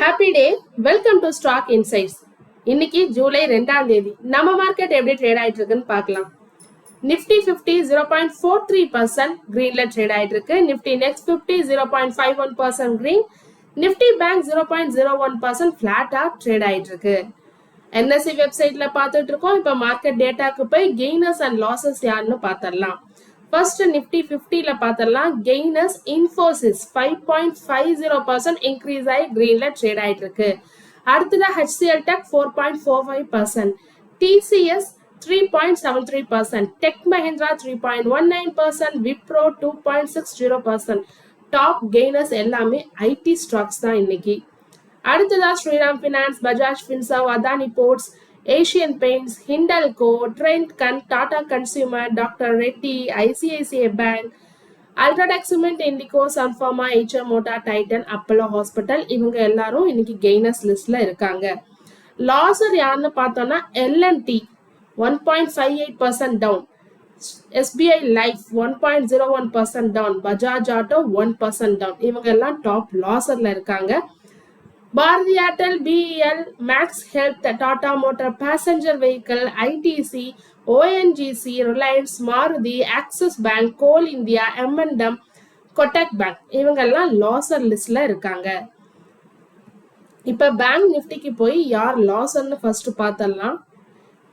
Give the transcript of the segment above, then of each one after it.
Happy day. Welcome to stock insights. இன்னைக்கு July 2ஆம் தேதி. நம்ம மார்க்கெட் எப்படி ட்ரேட் ஆயிட்டு இருக்குன்னு பார்க்கலாம். நிஃப்டி 50 0.43% கிரீன்ல ட்ரேட் ஆயிட்டு இருக்கு. Nifty next 50 0.51% green. Nifty bank 0.01% பிளாட்டா ட்ரேட் ஆயிட்டு இருக்கு. என்எஸ்சி வெப்சைட்ல பார்த்துட்டு இருக்கோம். இப்ப மார்க்கெட் டேட்டாக்கு போய் கெய்னர்ஸ் அண்ட் லாசஸ் யாருன்னு பார்த்தரலாம். First Nifty 50ல பார்த்தரலாம். கெய்னர்ஸ் இன்ஃபோசிஸ் 5.50% இன்க்ரீஸ் ஆகி கிரீன்ல ட்ரேட் ஆயிட்டு இருக்கு. அடுத்ததா HCL Tech 4.45%, TCS 3.73%, Tech Mahindra 3.19%, Wipro 2.60%. Top gainers எல்லாமே ஐடி ஸ்டாக்ஸ் தான் இன்னைக்கு. அடுத்ததா Shriram finance, Bajaj Finserv, Adani ports, Asian paints, Hindalco, Trent, Tata consumer, doctor Reddy, ICICI bank, UltraTech cement, IndiGo, Sun Pharma, HM மோட்டா, டைட்டன், அப்போலோ ஹாஸ்பிட்டல் இவங்க எல்லாரும் இன்னைக்கு கெய்னர்ஸ் லிஸ்ட்ல இருக்காங்க. லாசர் யாருன்னு பார்த்தோம்னா L&T 1.58% down, SBI life 1.01% down, Bajaj auto 1% down. இவங்க எல்லாம் டாப் லாசர்ல இருக்காங்க. Bharti Airtel, BEL, Max health, Tata motor passenger vehicle, ITC, ONGC, Reliance, Maruti, Axis bank, coal India, M&M, Kotak bank இவங்க எல்லாம் லாசர் லிஸ்ட்ல இருக்காங்க. இப்ப பேங்க் நிஃப்டிக்கு போய் யார் லாசர்னு ஃபர்ஸ்ட் பார்த்தரலாம்.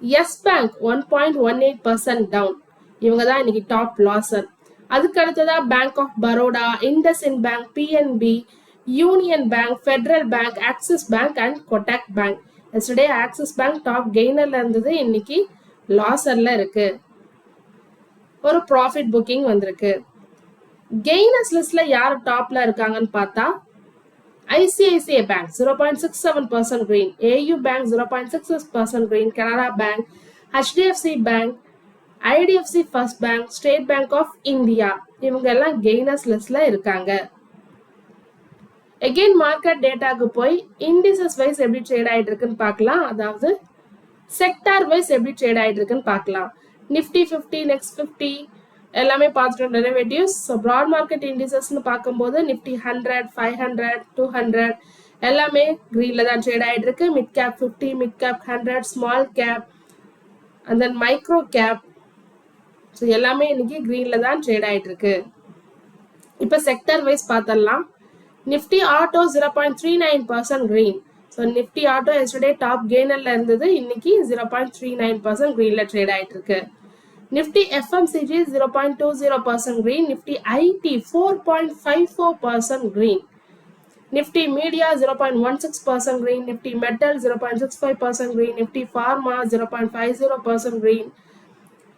எஸ் பேங்க் 1.18% டவுன், இவங்க தான் இன்னைக்கு டாப் லாசர். அதுக்கு அடுத்ததா bank of Baroda, IndusInd bank, PNB, union bank, federal bank, Axis bank and Kotak bank. Yesterday Axis bank top கெய்னர்ல இருந்தது, இன்னைக்கு லாசர்ல இருக்கு. ஒரு ப்ராஃபிட் புக்கிங் வந்திருக்கு. கெய்னர்ஸ் லிஸ்ட்ல யார் டாப்ல இருக்காங்கன்னு பார்த்தா ICICI bank 0.67% green, AU bank 0.66% green, Canara bank, HDFC bank, IDFC first bank, state bank of India இவங்க எல்லாம் கெய்னர்ஸ் லிஸ்ட்ல இருக்காங்க. Again மார்க்கெட் டேட்டாக்கு போய் இண்டிசஸ் வைஸ் எப்படி ட்ரேட் ஆயிட்டு இருக்குன்னு பார்க்கலாம். அதாவது செக்டார் வைஸ் எப்படி ட்ரேட் ஆயிட்டு இருக்குன்னு பார்க்கலாம். நிஃப்டி 50, நெக்ஸ்ட் 50 எல்லாமே பார்த்துட்டோம் டெரிவேட்டிவ்ஸ். ஸோ ப்ராட் மார்க்கெட் இண்டிசஸ்ன்னு பார்க்கும்போது நிஃப்டி 100, 500, 200 எல்லாமே கிரீன்ல தான் ட்ரேட் ஆயிட்டு இருக்கு. Mid cap 50, mid cap 100, small cap and then micro cap, so எல்லாமே இன்னைக்கு கிரீன்ல தான் ட்ரேட் ஆயிட்டு இருக்கு. இப்போ செக்டார் வைஸ் பார்த்தரலாம். Nifty auto 0.39% green. So Nifty auto yesterday top கெய்னர்ல இருந்தது, இன்னைக்கு 0.39% கிரீன்ல ட்ரேட் ஆயிட்டு இருக்கு. Nifty FMCG 0.20% green, Nifty IT 4.54% green, Nifty media 0.16% green, Nifty metal 0.65% green, Nifty pharma 0.50% green,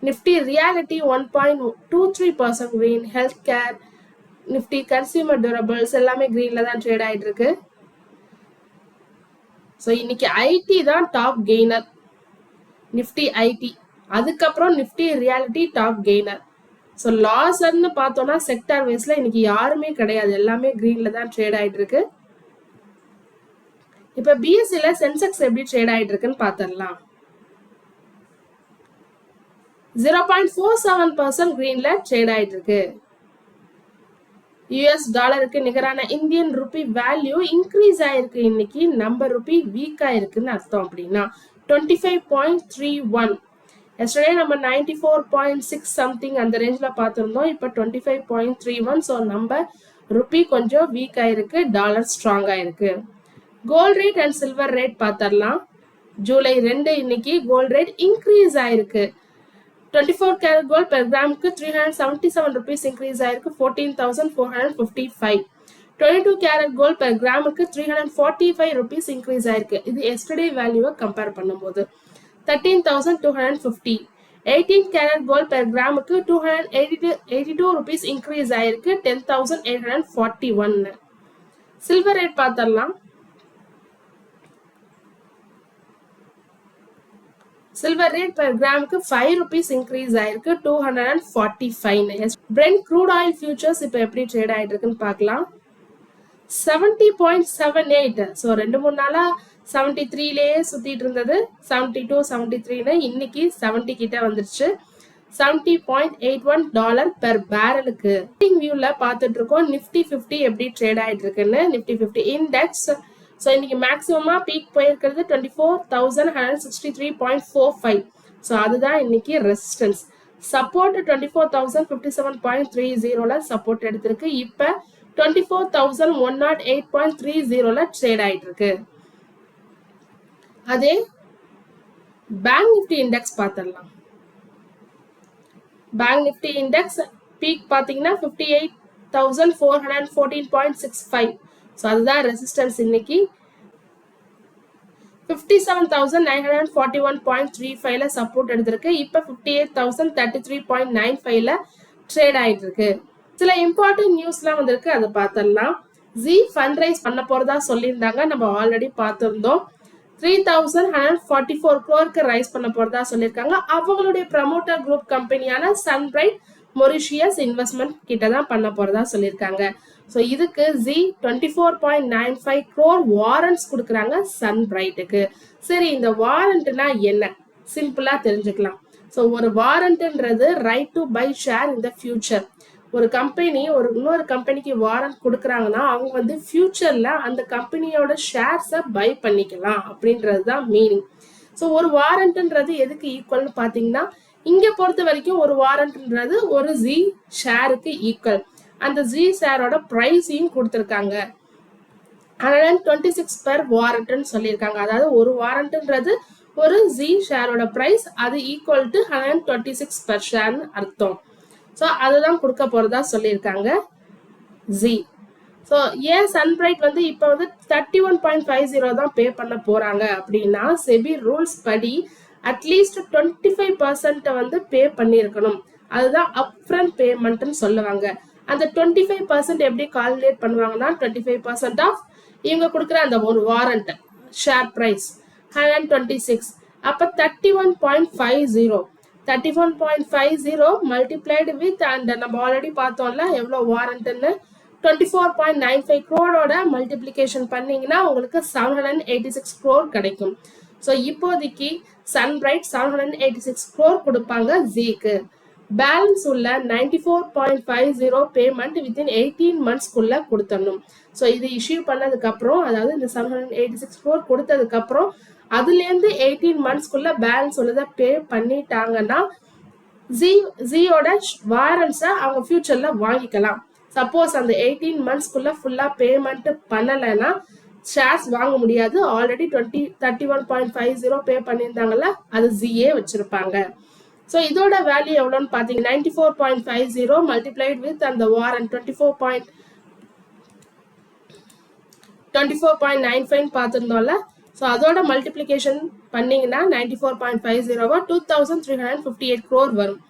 Nifty realty 1.23% green, health care, Nifty consumer durables எல்லாமே கிரீன்ல தான் trade ஆயிட்டு இருக்கு. ஸோ இன்னைக்கு ஐடி தான் டாப் கெய்னர், நிஃப்டி ஐடி. அதுக்கப்புறம் Nifty realty top gainer. So லாசர்னு பார்த்தோம்னா sector வைஸ்ல இன்னைக்கு யாருமே கிடையாது, எல்லாமே கிரீன்ல தான் ட்ரேட் ஆயிட்டு இருக்கு. இப்ப பிஎஸ்சில சென்செக்ஸ் எப்படி ட்ரேட் ஆயிட்டு இருக்குன்னு பார்த்தரலாம். 0.47% கிரீன்ல ட்ரேட் ஆயிட்டு இருக்கு. US டாலருக்கு நிகரான இந்தியன் ரூபி வேல்யூ இன்க்ரீஸ் ஆயிருக்கு. இன்னைக்கு நம்ம ரூபி வீக் ஆயிருக்குன்னு அர்த்தம். அப்படின்னா 25.31. எஸ்டர்டே நம்ம 94.6 சம்திங் அந்த ரேஞ்ச்ல பார்த்திருந்தோம். இப்போ 25.31. ஸோ நம்ம ரூபி கொஞ்சம் வீக் ஆயிருக்கு, டாலர் ஸ்ட்ராங் ஆயிருக்கு. Gold rate and silver rate பார்த்தரலாம். ஜூலை 2 இன்னைக்கு கோல்ட் ரேட் இன்க்ரீஸ் ஆயிருக்கு. 24 கேரட் கோல்ட் பெர் கிராமுக்கு 377 rupees இன்க்ரீஸ் ஆயிருக்கு, 14,455. 22 கேரட் கோல்ட் பெர் கிராமுக்கு 345 rupees இன்க்ரீஸ் ஆயிருக்கு. இது எஸ்டர்டே வேல்யூவை கம்பேர் பண்ணும்போது 13,250. 18 கேரட் கோல்ட் பெர் கிராமுக்கு 282 rupees இன்க்ரீஸ் ஆயிருக்கு, 10,841. சில்வர் ரேட் பார்த்தரலாம். சில்வர் ரேட் பெர் கிராமுக்கு 5 rupees இன்க்ரீஸ் ஆயிருக்கு, 245. பிரெண்ட் க்ரூட் ஆயில் ஃபியூச்சர்ஸ் இப்போ எப்படி ட்ரேட் ஆயிட்டு இருக்குன்னு பார்க்கலாம். 70.78. ஸோ 2-3 நாளா 73லேயே சுத்திட்டு இருந்தது, 72, 73ன்னு இன்னைக்கு 70 கிட்ட வந்துருச்சு. $70.81 பெர் பேரலுக்கு வியூல பார்த்துட்டு இருக்கோம். நிஃப்டி 50 எப்படி ட்ரேட் ஆயிட்டு இருக்குன்னு. நிஃப்டி 50 இண்டெக்ஸ் ஸோ இன்னைக்கு மேக்ஸிமமா பீக் போயிருக்கிறது 24,163.45. ஸோ அதுதான் இன்னைக்கு ரெசிஸ்டன்ஸ். சப்போர்ட் 24,057.30ல சப்போர்ட் எடுத்திருக்கு. இப்ப 24,108.30ல ட்ரேட் ஆயிட்டு இருக்கு. அதே பேங்க் நிஃப்டி இண்டெக்ஸ் பார்த்துடலாம். பேங்க் நிஃப்டி இண்டெக்ஸ் பீக் பாத்தீங்கன்னா 58,414.65. ஸோ அதுதான் ரெசிஸ்டன்ஸ் இன்னைக்கு. 57,941.35ல சப்போர்ட் எடுத்திருக்கு. இப்ப 58,033.95ல ட்ரேட் ஆயிட்டு இருக்கு. சில இம்பார்ட்டன்ட் நியூஸ்லாம் வந்திருக்கு, அதை பார்த்துடலாம். ஜி ஃபண்ட் ரைஸ் பண்ண போறதா சொல்லியிருந்தாங்க, நம்ம ஆல்ரெடி பார்த்திருந்தோம். 3,144 crore ரைஸ் பண்ண போறதா சொல்லியிருக்காங்க. அவங்களுடைய ப்ரமோட்டர் குரூப் கம்பெனியான சன்பிரைட் மொரிஷியஸ் இன்வெஸ்ட்மெண்ட் கிட்ட தான் பண்ண போறதா சொல்லியிருக்காங்க. ஸோ இதுக்கு ஜி 24.95 crore வாரண்ட்ஸ் கொடுக்குறாங்க சன்பிரைட்டுக்கு. சரி, இந்த வாரண்ட்னா என்ன சிம்பிளா தெரிஞ்சுக்கலாம். ஸோ ஒரு வாரண்ட்ன்றது right to buy share in the future. ஒரு கம்பெனி இன்னொரு கம்பெனிக்கு வாரண்ட் கொடுக்குறாங்கன்னா அவங்க வந்து ஃபியூச்சர்ல அந்த கம்பெனியோட ஷேர்ஸை பை பண்ணிக்கலாம் அப்படின்றது தான் மீனிங். ஸோ ஒரு வாரண்ட்ன்றது எதுக்கு ஈக்குவல்னு பார்த்தீங்கன்னா, இங்க பொறுத்த வரைக்கும் ஒரு வாரண்ட்ன்றது ஒரு ஜி ஷேருக்கு ஈக்குவல். அந்த ஜி ஷேரோட பிரைஸையும் கொடுத்துருக்காங்க, 126 per வாரண்ட்னு சொல்லியிருக்காங்க. அதாவது ஒரு வாரண்ட்ன்றது ஒரு ஜி ஷேரோட பிரைஸ், அது ஈக்குவல் டு 126 per ஷேர்னு அர்த்தம். ஸோ அதுதான் கொடுக்க போறதா சொல்லியிருக்காங்க ஜி. ஸோ ஏன் சன்பிரைட் வந்து இப்போ வந்து 31.50 தான் பே பண்ண போறாங்க அப்படின்னா, செபி ரூல்ஸ் படி அட்லீஸ்ட் 25% வந்து பே பண்ணியிருக்கணும். அதுதான் அப்ஃப்ரண்ட் பேமெண்ட்னு சொல்லுவாங்க. அந்த 25% எப்படி கால்குலேட் பண்ணுவாங்கன்னா, 25% ஆஃப் இவங்க கொடுக்குற அந்த ஒரு வாரண்ட் ஷேர் பிரைஸ் 126, அப்போ 31.50 31.50 மல்டிப்ளைடு வித் அண்ட் நம்ம ஆல்ரெடி பார்த்தோம்ல எவ்வளோ வாரண்ட்னு 24.95 crore மல்டிப்ளிகேஷன் பண்ணீங்கன்னா உங்களுக்கு 786 crore கிடைக்கும். ஸோ இப்போதைக்கு சன்பிரைட் 786 crore கொடுப்பாங்க ஜிக்கு. பேலன்ஸ் உள்ள 94.50 பேமெண்ட் வித்தின் 18 monthsக்குள்ள கொடுத்தணும். ஸோ இது இஷ்யூ பண்ணதுக்கு அப்புறம், அதாவது இந்த 786 crore கொடுத்ததுக்கு அப்புறம் அதுலேருந்து 18 monthsக்குள்ள பேலன்ஸ் உள்ளதை பே பண்ணிட்டாங்கன்னா ஜியோட வாரண்ட்ஸை அவங்க ஃபியூச்சர்ல வாங்கிக்கலாம். சப்போஸ் அந்த 18 monthsக்குள்ள ஃபுல்லா பேமெண்ட் பண்ணலைன்னா ஷேர்ஸ் வாங்க முடியாது. ஆல்ரெடி 31.50 பே பண்ணியிருந்தாங்கல்ல, அது ஜியே வச்சிருப்பாங்க. ஸோ இதோட வேல்யூ எவ்வளோன்னு பார்த்தீங்கன்னா 94.50 மல்டிப்ளைட் வித் அந்த வாரண்ட் 24.95 பார்த்துருந்தோம்ல. ஸோ அதோட மல்டிப்ளிகேஷன் பண்ணீங்கன்னா 94.50 2358 crore வரும்.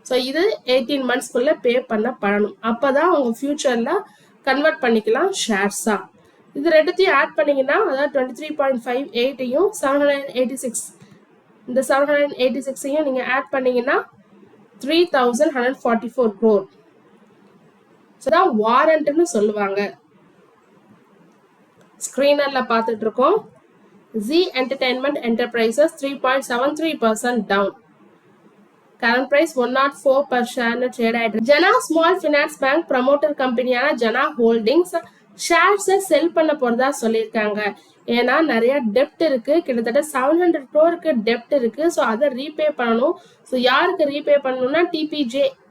ஸோ இது 18 monthsக்குள்ள பே பண்ணணும். அப்போதான் அவங்க ஃபியூச்சர்ல கன்வெர்ட் பண்ணிக்கலாம் ஷேர்ஸா. இது ரெண்டுத்தையும் ஆட் பண்ணீங்கன்னா, அதாவது 23.58ஐயும் 786, இந்த 786ஐயும் நீங்க ஆட் பண்ணீங்கன்னா 3,144 crore. ஸோ தான் வாரண்ட்னு சொல்லுவாங்க. ஸ்கிரீனர்ல பார்த்துட்டு இருக்கோம். Zee entertainment enterprises 3.73% down. Current price 104 per ஷேர்னு ட்ரேட் ஆயிட்டு. Jana small finance bank promoter கம்பெனியான ஜனா ஹோல்டிங்ஸ் ஷேர்ஸை செல் பண்ண போறதா சொல்லியிருக்காங்க. ஏன்னா நிறைய டெப்ட் இருக்கு, கிட்டத்தட்ட 700 crore டெப்ட் இருக்கு. ஸோ அதை ரீபே பண்ணணும். ஸோ யாருக்கு ரீபே பண்ணணும்னா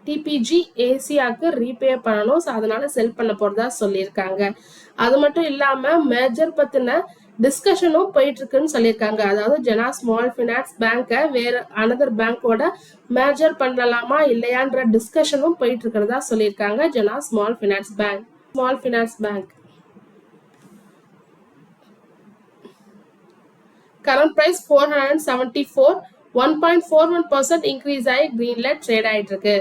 டிபிஜி ஏசியாவுக்கு ரீபே பண்ணணும். ஸோ அதனால செல் பண்ண போறதா சொல்லியிருக்காங்க. அது மட்டும் இல்லாம மேஜர் பத்தின டிஸ்கஷனும் போயிட்டு இருக்குன்னு சொல்லியிருக்காங்க. அதாவது ஜனா ஸ்மால் ஃபினான்ஸ் பேங்கை வேற அனதர் பேங்கோட மேஜர் பண்ணலாமா இல்லையான்ற டிஸ்கஷனும் போயிட்டு இருக்கிறதா சொல்லியிருக்காங்க Jana small finance bank. Current price 474, 1.41% increase ஆகி கிரீன்ல ட்ரேட் ஆயிட்டு இருக்கு.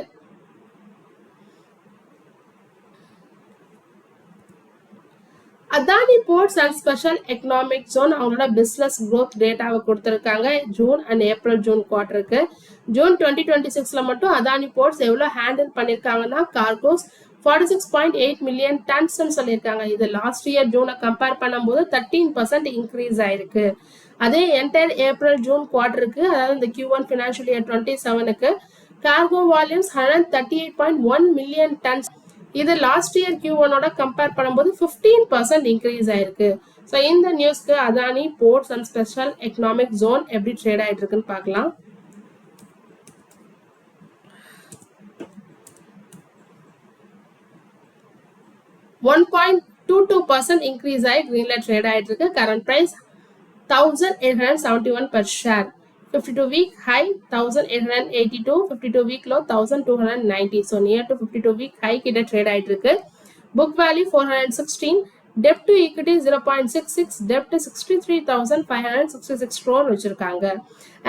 Adani ports and special economic zone அவங்களோட பிசினஸ் growth டேட்டாவை கொடுத்திருக்காங்க ஜூன் அண்ட் ஏப்ரல் ஜூன் குவார்டருக்கு. ஜூன் 2026ல மட்டும் அதானி போர்ட்ஸ் எவ்வளவு ஹேண்டில் பண்ணிருக்காங்கன்னா, கார்கோஸ் 46.8 மில்லியன் டன்ஸ் சொல்லியிருக்காங்க. இது லாஸ்ட் இயர் ஜூனை கம்பேர் பண்ணும்போது 13% இன்க்ரீஸ் ஆயிருக்கு. அதே என்டையர் ஏப்ரல் ஜூன் குவார்டருக்கு, அதாவது இந்த Q1 ஃபினான்ஷியல் இயர் 27க்கு கார்கோ வால்யூம்ஸ் 138.1 மில்லியன் டன்ஸ். இது லாஸ்ட் இயர் Q1ஓட கம்பேர் பண்ணும்போது 15% இன்க்ரீஸ் ஆயிருக்கு. ஸோ இந்த நியூஸ்க்கு Adani ports and special economic zone எப்படி ட்ரேட் ஆயிட்டு இருக்குன்னு பார்க்கலாம். $1.22% இன்க்ரீஸ் ஆகி கிரீன்ல ட்ரேட் ஆயிட்டு இருக்கு. Current price 1871 per share. 52 week high 1882, 52 week low 1290. So near to 52 week high கிட்ட ட்ரேட் ஆயிட்டு இருக்கு. Book value 416, debt to equity 0.66, debt to 63,566 crore வச்சிருக்காங்க.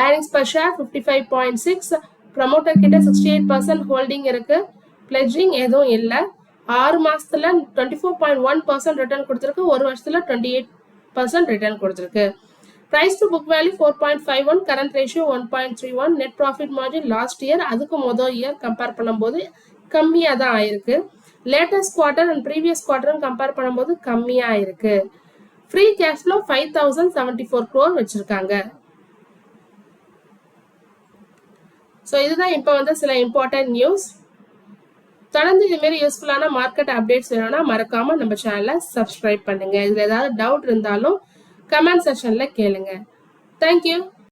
Earnings per share 55.6, promoter கிட்ட 68% holding இருக்கு. Pledging எதுவும் இல்ல. 6 மாசத்துல 24.1% ரிட்டர்ன் கொடுத்திருக்கு. ஒரு வருஷத்துல 28% ரிட்டர்ன் கொடுத்திருக்கு. Price to book value 4.51, current ratio 1.31, net profit margin last year அதுக்கு முதல் இயர் கம்பேர் பண்ணும்போது கம்மியா தான் ஆயிருக்கு. லேட்டஸ்ட் குவார்டர் அண்ட் ப்ரீவியஸ் குவார்டரும் கம்பேர் பண்ணும்போது கம்மியா ஆயிருக்கு. ஃப்ரீ கேஷ் ஃப்ளோ 5074 crore வச்சிருக்காங்க. ஸோ இதுதான் இப்போ வந்து சில இம்பார்ட்டன்ட் நியூஸ். தொடர்ந்து இது மாதிரி யூஸ்ஃபுல்லான மார்க்கெட் அப்டேட்ஸ் வேணும்னா மறக்காம நம்ம சேனலை சப்ஸ்கிரைப் பண்ணுங்க. இதுல ஏதாவது டவுட் இருந்தாலும் கமெண்ட் செக்ஷன்ல கேளுங்க. தேங்க்யூ.